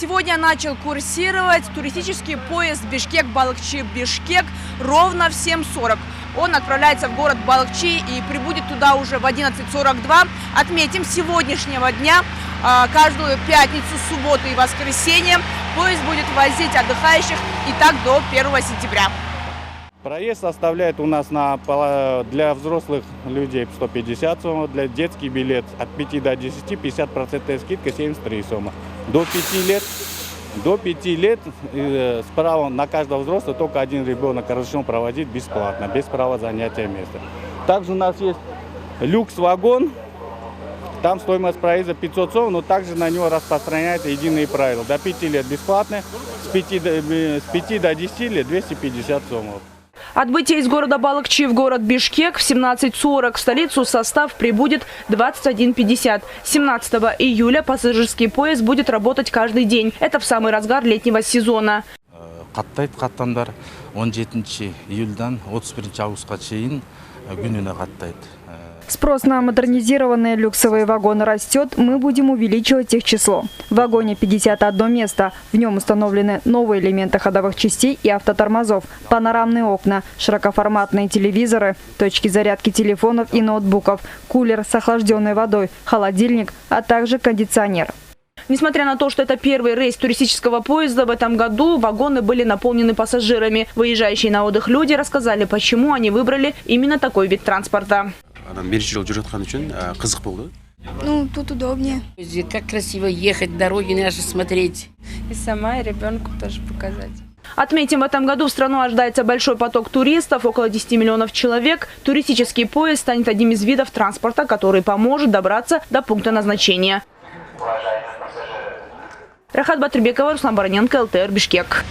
Сегодня начал курсировать туристический поезд Бишкек-Балыкчи-Бишкек ровно в 7:40. Он отправляется в город Балыкчи и прибудет туда уже в 11:42. Отметим, с сегодняшнего дня каждую пятницу, субботу и воскресенье поезд будет возить отдыхающих и так до 1 сентября. Проезд составляет у нас для взрослых людей 150 сом, для детский билет от 5 до 10 50% скидка 73 сома. До 5 лет с правом на каждого взрослого только один ребенок разрешен проводить бесплатно, без права занятия места. Также у нас есть люкс-вагон, там стоимость проезда 500 сом, но также на него распространяются единые правила. До 5 лет бесплатно, с 5 до 10 лет 250 сомов. Отбытие из города Балыкчи в город Бишкек в 17:40. В столицу состав прибудет 21:50. 17 июля пассажирский поезд будет работать каждый день. Это в самый разгар летнего сезона. Каттайт каттандар 17 июльдан 31 августка чейин күнүнө каттайт. Спрос на модернизированные люксовые вагоны растет, мы будем увеличивать их число. В вагоне 51 место. В нем установлены новые элементы ходовых частей и автотормозов, панорамные окна, широкоформатные телевизоры, точки зарядки телефонов и ноутбуков, кулер с охлажденной водой, холодильник, а также кондиционер. Несмотря на то, что это первый рейс туристического поезда, в этом году вагоны были наполнены пассажирами. Выезжающие на отдых люди рассказали, почему они выбрали именно такой вид транспорта. Ну, тут удобнее. Как красиво ехать, дороги наши смотреть. И сама, и ребенку тоже показать. Отметим, в этом году в страну ожидается большой поток туристов, около 10 миллионов человек. Туристический поезд станет одним из видов транспорта, который поможет добраться до пункта назначения. Рахат Батырбекова, Руслан Бароненко, ЛТР, Бишкек.